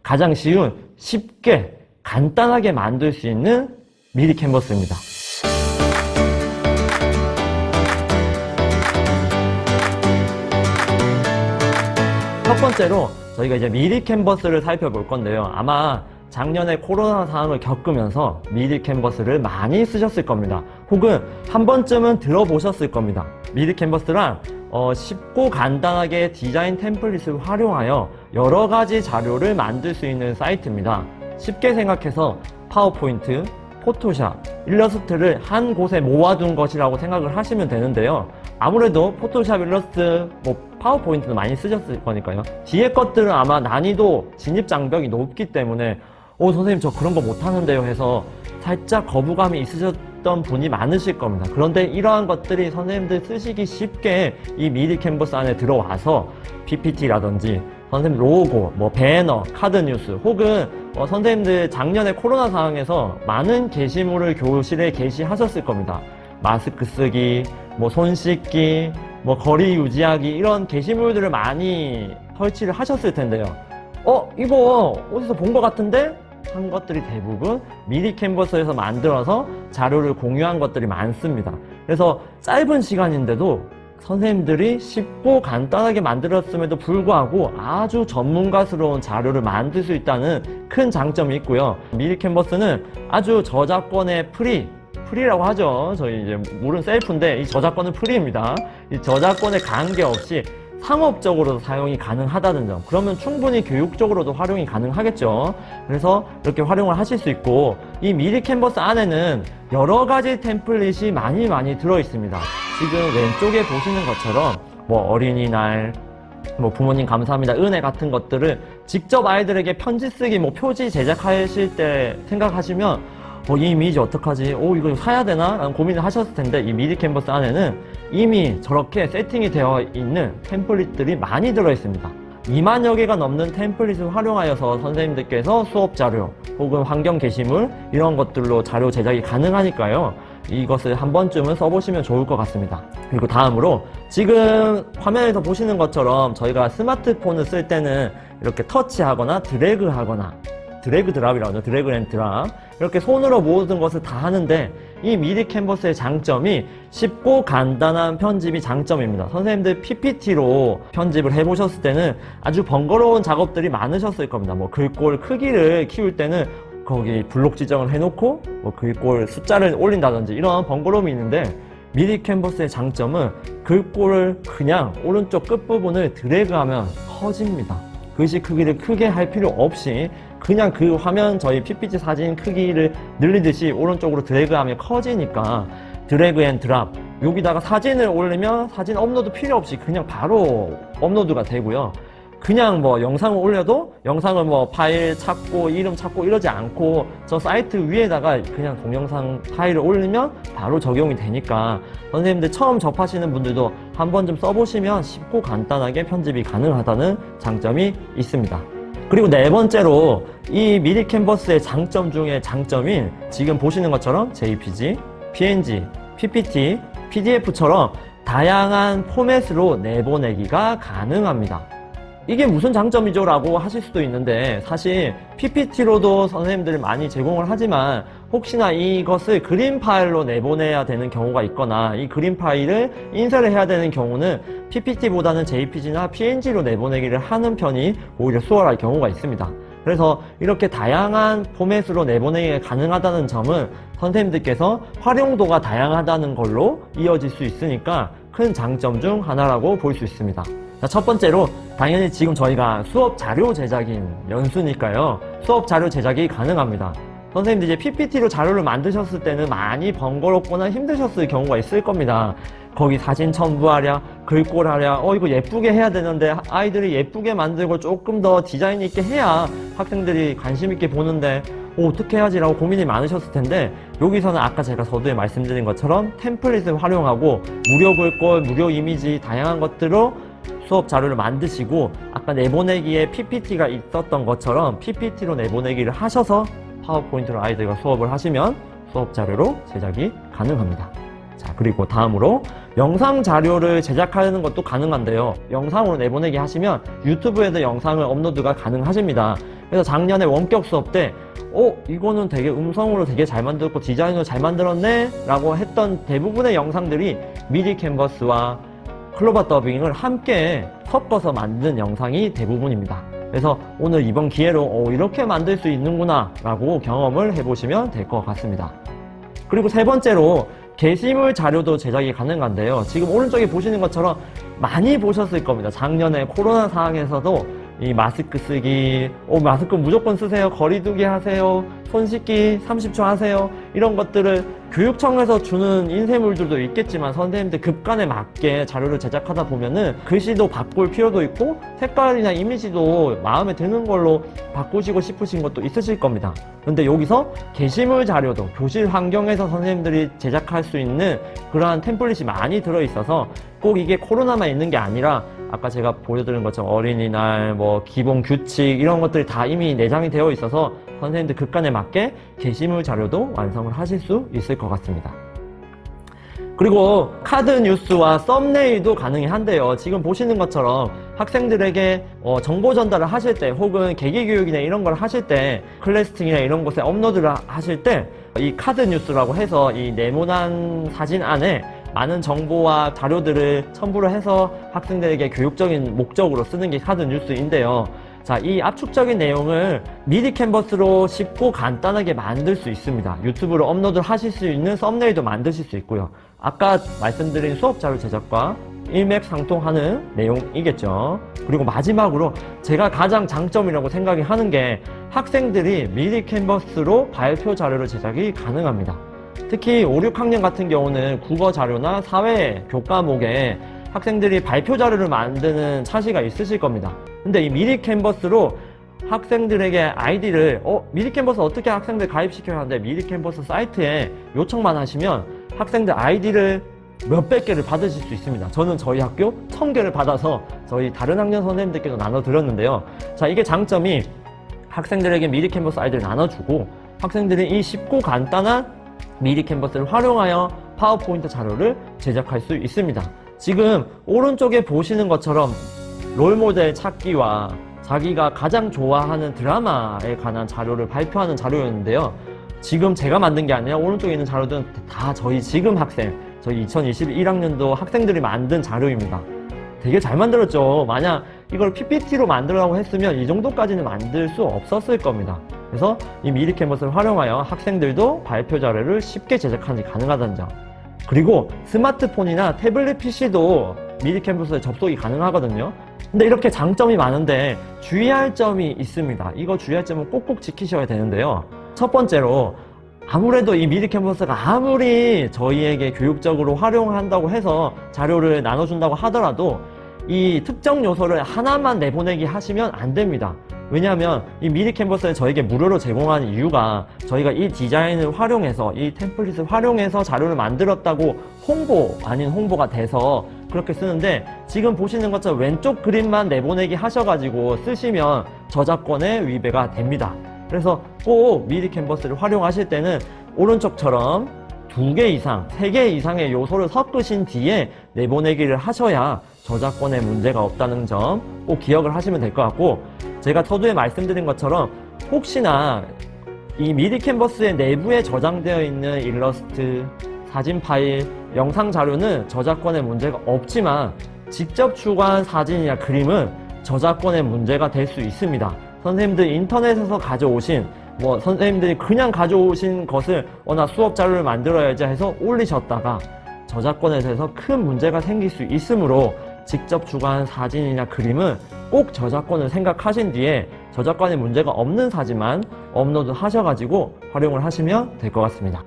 가장 쉬운, 쉽게, 간단하게 만들 수 있는 미리 캔버스입니다. 첫 번째로 저희가 이제 미리 캔버스를 살펴볼 건데요. 아마 작년에 코로나 상황을 겪으면서 미리 캔버스를 많이 쓰셨을 겁니다. 혹은 한 번쯤은 들어보셨을 겁니다. 미리 캔버스란 쉽고 간단하게 디자인 템플릿을 활용하여 여러 가지 자료를 만들 수 있는 사이트입니다. 쉽게 생각해서 파워포인트, 포토샵, 일러스트를 한 곳에 모아둔 것이라고 생각을 하시면 되는데요. 아무래도 포토샵, 일러스트, 파워포인트는 많이 쓰셨을 거니까요. 뒤에 것들은 아마 난이도, 진입 장벽이 높기 때문에 선생님 저 그런 거 못하는데요 해서 살짝 거부감이 있으셨던 분이 많으실 겁니다. 그런데 이러한 것들이 선생님들 쓰시기 쉽게 이 미리 캔버스 안에 들어와서 PPT라든지 선생님 로고, 배너, 카드 뉴스 혹은 선생님들 작년에 코로나 상황에서 많은 게시물을 교실에 게시하셨을 겁니다. 마스크 쓰기, 손 씻기, 거리 유지하기 이런 게시물들을 많이 설치를 하셨을 텐데요. 이거 어디서 본 것 같은데? 한 것들이 대부분 미리 캔버스에서 만들어서 자료를 공유한 것들이 많습니다. 그래서 짧은 시간인데도 선생님들이 쉽고 간단하게 만들었음에도 불구하고 아주 전문가스러운 자료를 만들 수 있다는 큰 장점이 있고요. 미리 캔버스는 아주 저작권의 프리라고 하죠. 저희 이제 물은 셀프인데 이 저작권은 프리입니다. 이 저작권에 관계없이 상업적으로도 사용이 가능하다는 점, 그러면 충분히 교육적으로도 활용이 가능하겠죠. 그래서 이렇게 활용을 하실 수 있고, 이 미리 캔버스 안에는 여러 가지 템플릿이 많이 들어 있습니다. 지금 왼쪽에 보시는 것처럼 어린이날, 부모님 감사합니다, 은혜 같은 것들을 직접 아이들에게 편지 쓰기, 표지 제작하실 때 생각하시면 이 이미지 어떡하지? 이거 사야 되나? 라는 고민을 하셨을 텐데, 이 미리 캔버스 안에는 이미 저렇게 세팅이 되어 있는 템플릿들이 많이 들어있습니다. 2만여 개가 넘는 템플릿을 활용하여서 선생님들께서 수업 자료 혹은 환경 게시물 이런 것들로 자료 제작이 가능하니까요. 이것을 한 번쯤은 써보시면 좋을 것 같습니다. 그리고 다음으로 지금 화면에서 보시는 것처럼 저희가 스마트폰을 쓸 때는 이렇게 터치하거나 드래그하거나 드래그 드랍이라고 하죠. 드래그 앤 드랍. 이렇게 손으로 모든 것을 다 하는데 이 미리 캔버스의 장점이 쉽고 간단한 편집이 장점입니다. 선생님들 PPT로 편집을 해보셨을 때는 아주 번거로운 작업들이 많으셨을 겁니다. 글꼴 크기를 키울 때는 거기 블록 지정을 해놓고 글꼴 숫자를 올린다든지 이런 번거로움이 있는데 미리 캔버스의 장점은 글꼴을 그냥 오른쪽 끝부분을 드래그하면 커집니다. 글씨 크기를 크게 할 필요 없이 그냥 그 화면 저희 PPT 사진 크기를 늘리듯이 오른쪽으로 드래그하면 커지니까 드래그 앤 드랍, 여기다가 사진을 올리면 사진 업로드 필요 없이 그냥 바로 업로드가 되고요. 그냥 영상을 올려도 영상을 파일 찾고 이름 찾고 이러지 않고 저 사이트 위에다가 그냥 동영상 파일을 올리면 바로 적용이 되니까 선생님들 처음 접하시는 분들도 한 번쯤 써보시면 쉽고 간단하게 편집이 가능하다는 장점이 있습니다. 그리고 네 번째로 이 미리 캔버스의 장점 중에 장점인 지금 보시는 것처럼 JPG, PNG, PPT, PDF처럼 다양한 포맷으로 내보내기가 가능합니다. 이게 무슨 장점이죠? 라고 하실 수도 있는데 사실 PPT로도 선생님들이 많이 제공을 하지만 혹시나 이것을 그림 파일로 내보내야 되는 경우가 있거나 이 그림 파일을 인쇄를 해야 되는 경우는 PPT보다는 JPG나 PNG로 내보내기를 하는 편이 오히려 수월할 경우가 있습니다. 그래서 이렇게 다양한 포맷으로 내보내기가 가능하다는 점은 선생님들께서 활용도가 다양하다는 걸로 이어질 수 있으니까 큰 장점 중 하나라고 볼 수 있습니다. 자, 첫 번째로 당연히 지금 저희가 수업 자료 제작인 연수니까요. 수업 자료 제작이 가능합니다. 선생님들 이제 PPT로 자료를 만드셨을 때는 많이 번거롭거나 힘드셨을 경우가 있을 겁니다. 거기 사진 첨부하랴, 글꼴 하랴, 이거 예쁘게 해야 되는데 아이들이 예쁘게 만들고 조금 더 디자인 있게 해야 학생들이 관심 있게 보는데 어떻게 해야지 라고 고민이 많으셨을 텐데 여기서는 아까 제가 서두에 말씀드린 것처럼 템플릿을 활용하고 무료 글꼴, 무료 이미지 다양한 것들로 수업 자료를 만드시고 아까 내보내기에 PPT가 있었던 것처럼 PPT로 내보내기를 하셔서 파워포인트로 아이들과 수업을 하시면 수업 자료로 제작이 가능합니다. 자, 그리고 다음으로 영상 자료를 제작하는 것도 가능한데요. 영상으로 내보내기 하시면 유튜브에도 영상을 업로드가 가능하십니다. 그래서 작년에 원격 수업 때 이거는 되게 음성으로 되게 잘 만들었고 디자인으로 잘 만들었네 라고 했던 대부분의 영상들이 미디 캔버스와 클로버 더빙을 함께 섞어서 만든 영상이 대부분입니다. 그래서 오늘 이번 기회로 이렇게 만들 수 있는구나 라고 경험을 해보시면 될 것 같습니다. 그리고 세 번째로 게시물 자료도 제작이 가능한데요. 지금 오른쪽에 보시는 것처럼 많이 보셨을 겁니다. 작년에 코로나 상황에서도 이 마스크 쓰기, 마스크 무조건 쓰세요, 거리 두기 하세요, 손 씻기 30초 하세요, 이런 것들을 교육청에서 주는 인쇄물들도 있겠지만 선생님들 급간에 맞게 자료를 제작하다 보면은 글씨도 바꿀 필요도 있고 색깔이나 이미지도 마음에 드는 걸로 바꾸시고 싶으신 것도 있으실 겁니다. 근데 여기서 게시물 자료도 교실 환경에서 선생님들이 제작할 수 있는 그러한 템플릿이 많이 들어있어서 꼭 이게 코로나만 있는 게 아니라 아까 제가 보여드린 것처럼 어린이날, 기본 규칙 이런 것들이 다 이미 내장이 되어 있어서 선생님들 급간에 맞게 게시물 자료도 완성을 하실 수 있을 것 같습니다. 그리고 카드 뉴스와 썸네일도 가능히 한데요. 지금 보시는 것처럼 학생들에게 정보 전달을 하실 때 혹은 계기교육이나 이런 걸 하실 때 클래스팅이나 이런 곳에 업로드를 하실 때 이 카드 뉴스라고 해서 이 네모난 사진 안에 많은 정보와 자료들을 첨부를 해서 학생들에게 교육적인 목적으로 쓰는 게 카드 뉴스인데요. 자, 이 압축적인 내용을 미디 캔버스로 쉽고 간단하게 만들 수 있습니다. 유튜브로 업로드 하실 수 있는 썸네일도 만드실 수 있고요. 아까 말씀드린 수업 자료 제작과 일맥상통하는 내용이겠죠. 그리고 마지막으로 제가 가장 장점이라고 생각이 하는 게 학생들이 미디 캔버스로 발표 자료를 제작이 가능합니다. 특히 5, 6학년 같은 경우는 국어 자료나 사회 교과목에 학생들이 발표 자료를 만드는 차시가 있으실 겁니다. 근데 이 미디 캔버스로 학생들에게 아이디를 미디 캔버스 어떻게 학생들 가입시켜야 하는데 미디 캔버스 사이트에 요청만 하시면 학생들 아이디를 몇백 개를 받으실 수 있습니다. 저는 저희 학교 1000개를 받아서 저희 다른 학년 선생님들께도 나눠드렸는데요. 자, 이게 장점이 학생들에게 미디 캔버스 아이디를 나눠주고 학생들이 이 쉽고 간단한 미디 캔버스를 활용하여 파워포인트 자료를 제작할 수 있습니다. 지금 오른쪽에 보시는 것처럼 롤모델 찾기와 자기가 가장 좋아하는 드라마에 관한 자료를 발표하는 자료였는데요. 지금 제가 만든 게 아니라 오른쪽에 있는 자료들은 다 저희 지금 학생, 저희 2021학년도 학생들이 만든 자료입니다. 되게 잘 만들었죠. 만약 이걸 PPT로 만들라고 했으면 이 정도까지는 만들 수 없었을 겁니다. 그래서 이 미디 캔버스를 활용하여 학생들도 발표 자료를 쉽게 제작하는 게 가능하다는 점. 그리고 스마트폰이나 태블릿 PC도 미디 캔버스에 접속이 가능하거든요. 근데 이렇게 장점이 많은데 주의할 점이 있습니다. 이거 주의할 점은 꼭꼭 지키셔야 되는데요. 첫 번째로 아무래도 이 미디 캔버스가 아무리 저희에게 교육적으로 활용한다고 해서 자료를 나눠준다고 하더라도 이 특정 요소를 하나만 내보내기 하시면 안 됩니다. 왜냐하면 이 미디 캔버스를 저에게 무료로 제공하는 이유가 저희가 이 디자인을 활용해서 이 템플릿을 활용해서 자료를 만들었다고 홍보 아닌 홍보가 돼서 그렇게 쓰는데 지금 보시는 것처럼 왼쪽 그림만 내보내기 하셔가지고 쓰시면 저작권의 위배가 됩니다. 그래서 꼭 미디 캔버스를 활용하실 때는 오른쪽처럼 2개 이상, 3개 이상의 요소를 섞으신 뒤에 내보내기를 하셔야 저작권에 문제가 없다는 점 꼭 기억을 하시면 될 것 같고, 제가 서두에 말씀드린 것처럼 혹시나 이 미디 캔버스의 내부에 저장되어 있는 일러스트, 사진 파일, 영상 자료는 저작권에 문제가 없지만 직접 추가한 사진이나 그림은 저작권에 문제가 될 수 있습니다. 선생님들 인터넷에서 가져오신 선생님들이 그냥 가져오신 것을 나 수업 자료를 만들어야지 해서 올리셨다가 저작권에 대해서 큰 문제가 생길 수 있으므로 직접 추가한 사진이나 그림은 꼭 저작권을 생각하신 뒤에 저작권에 문제가 없는 사진만 업로드 하셔가지고 활용을 하시면 될 것 같습니다.